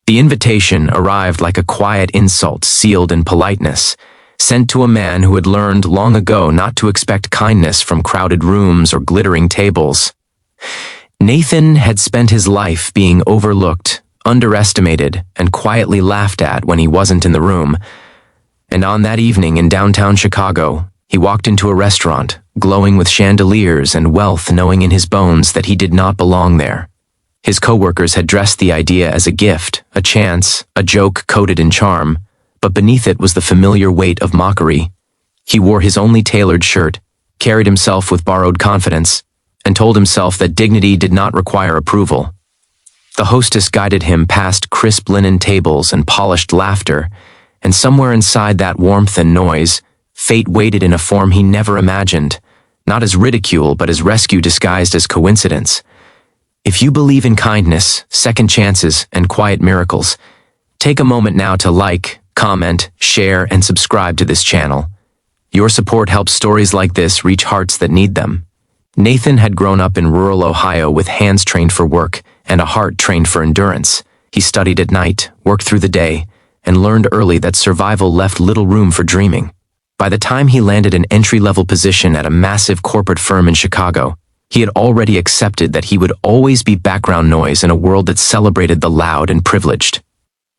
The invitation arrived like a quiet insult sealed in politeness, sent to a man who had learned long ago not to expect kindness from crowded rooms or glittering tables. Nathan had spent his life being overlooked, underestimated, and quietly laughed at when he wasn't in the room. And on that evening in downtown Chicago, he walked into a restaurant, glowing with chandeliers and wealth, knowing in his bones that he did not belong there. His coworkers had dressed the idea as a gift, a chance, a joke coated in charm, but beneath it was the familiar weight of mockery. He wore his only tailored shirt, carried himself with borrowed confidence, and told himself that dignity did not require approval. The hostess guided him past crisp linen tables and polished laughter, and somewhere inside that warmth and noise, fate waited in a form he never imagined, not as ridicule but as rescue disguised as coincidence. If you believe in kindness, second chances, and quiet miracles, take a moment now to like, comment, share, and subscribe to this channel. Your support helps stories like this reach hearts that need them. Nathan had grown up in rural Ohio with hands trained for work and a heart trained for endurance. He studied at night, worked through the day, and learned early that survival left little room for dreaming. By the time he landed an entry-level position at a massive corporate firm in Chicago, he had already accepted that he would always be background noise in a world that celebrated the loud and privileged.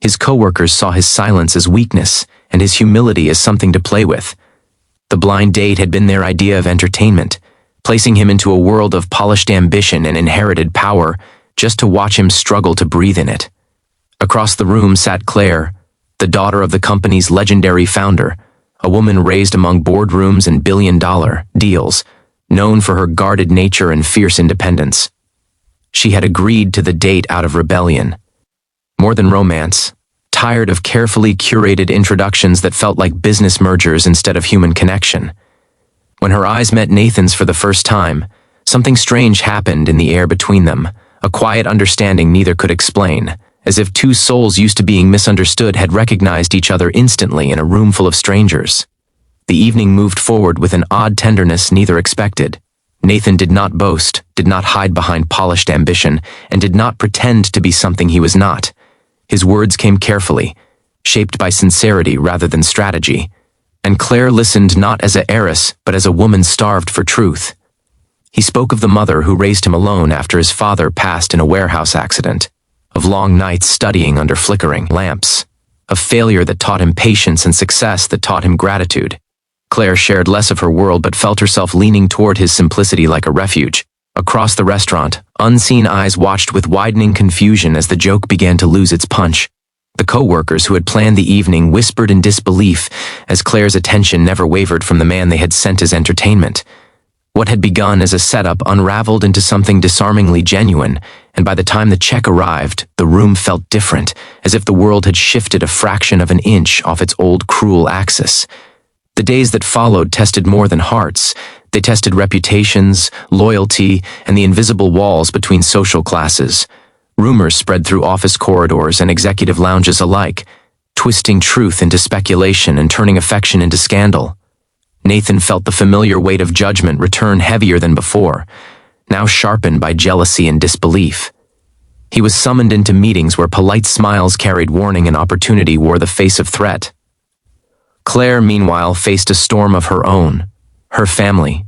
His coworkers saw his silence as weakness and his humility as something to play with. The blind date had been their idea of entertainment, placing him into a world of polished ambition and inherited power just to watch him struggle to breathe in it. Across the room sat Claire, the daughter of the company's legendary founder, a woman raised among boardrooms and billion-dollar deals, known for her guarded nature and fierce independence. She had agreed to the date out of rebellion. More than romance, tired of carefully curated introductions that felt like business mergers instead of human connection. When her eyes met Nathan's for the first time, something strange happened in the air between them, a quiet understanding neither could explain, as if two souls used to being misunderstood had recognized each other instantly in a room full of strangers. The evening moved forward with an odd tenderness neither expected. Nathan did not boast, did not hide behind polished ambition, and did not pretend to be something he was not. His words came carefully, shaped by sincerity rather than strategy, and Claire listened not as an heiress but as a woman starved for truth. He spoke of the mother who raised him alone after his father passed in a warehouse accident, of long nights studying under flickering lamps, of failure that taught him patience and success that taught him gratitude. Claire shared less of her world but felt herself leaning toward his simplicity like a refuge. Across the restaurant, unseen eyes watched with widening confusion as the joke began to lose its punch. The co-workers who had planned the evening whispered in disbelief as Claire's attention never wavered from the man they had sent as entertainment. What had begun as a setup unraveled into something disarmingly genuine, and by the time the check arrived, the room felt different, as if the world had shifted a fraction of an inch off its old cruel axis. The days that followed tested more than hearts. They tested reputations, loyalty, and the invisible walls between social classes. Rumors spread through office corridors and executive lounges alike, twisting truth into speculation and turning affection into scandal. Nathan felt the familiar weight of judgment return heavier than before, now sharpened by jealousy and disbelief. He was summoned into meetings where polite smiles carried warning and opportunity wore the face of threat. Claire, meanwhile, faced a storm of her own, her family,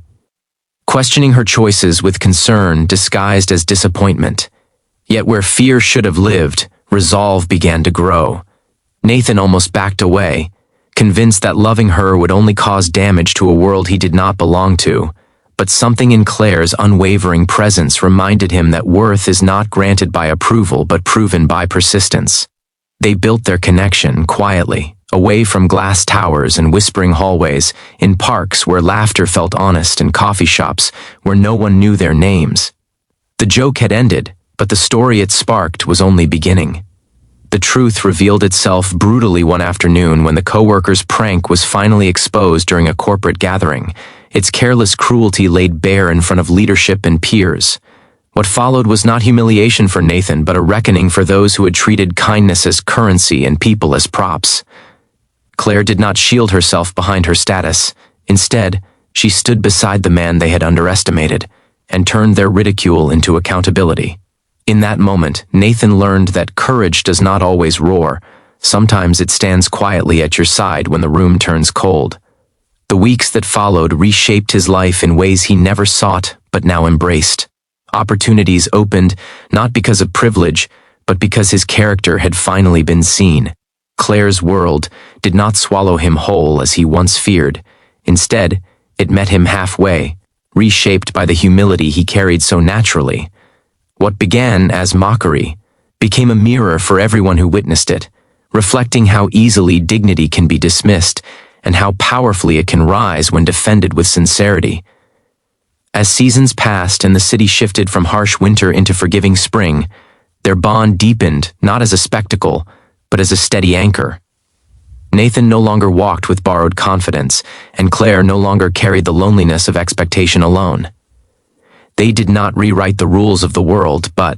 questioning her choices with concern disguised as disappointment. Yet where fear should have lived, resolve began to grow. Nathan almost backed away, convinced that loving her would only cause damage to a world he did not belong to. But something in Claire's unwavering presence reminded him that worth is not granted by approval but proven by persistence. They built their connection quietly, away from glass towers and whispering hallways, in parks where laughter felt honest and coffee shops where no one knew their names. The joke had ended, but the story it sparked was only beginning. The truth revealed itself brutally one afternoon when the coworkers' prank was finally exposed during a corporate gathering, its careless cruelty laid bare in front of leadership and peers. What followed was not humiliation for Nathan, but a reckoning for those who had treated kindness as currency and people as props. Claire did not shield herself behind her status. Instead, she stood beside the man they had underestimated and turned their ridicule into accountability. In that moment, Nathan learned that courage does not always roar. Sometimes it stands quietly at your side when the room turns cold. The weeks that followed reshaped his life in ways he never sought but now embraced. Opportunities opened, not because of privilege, but because his character had finally been seen. Claire's world did not swallow him whole as he once feared. Instead, it met him halfway, reshaped by the humility he carried so naturally. What began as mockery became a mirror for everyone who witnessed it, reflecting how easily dignity can be dismissed and how powerfully it can rise when defended with sincerity. As seasons passed and the city shifted from harsh winter into forgiving spring, their bond deepened not as a spectacle, but as a steady anchor. Nathan no longer walked with borrowed confidence, and Claire no longer carried the loneliness of expectation alone. They did not rewrite the rules of the world, but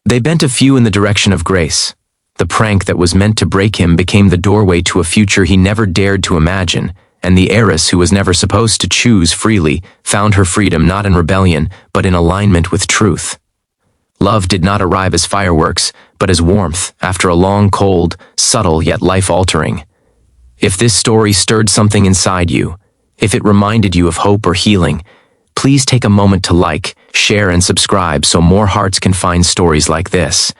they bent a few in the direction of grace. The prank that was meant to break him became the doorway to a future he never dared to imagine, and the heiress who was never supposed to choose freely found her freedom not in rebellion, but in alignment with truth. Love did not arrive as fireworks, but as warmth after a long, cold, subtle yet life-altering. If this story stirred something inside you, if it reminded you of hope or healing, please take a moment to like, share, and subscribe so more hearts can find stories like this.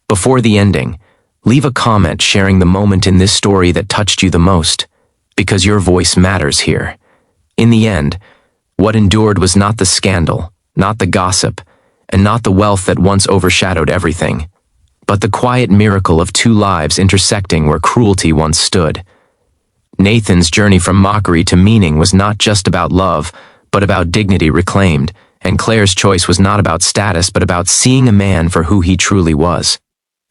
Before the ending, leave a comment sharing the moment in this story that touched you the most, because your voice matters here. In the end, what endured was not the scandal, not the gossip, and not the wealth that once overshadowed everything, but the quiet miracle of two lives intersecting where cruelty once stood. Nathan's journey from mockery to meaning was not just about love, but about dignity reclaimed, and Claire's choice was not about status but about seeing a man for who he truly was.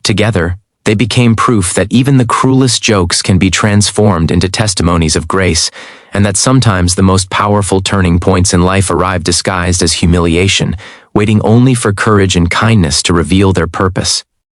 Together, they became proof that even the cruelest jokes can be transformed into testimonies of grace, and that sometimes the most powerful turning points in life arrive disguised as humiliation, waiting only for courage and kindness to reveal their purpose.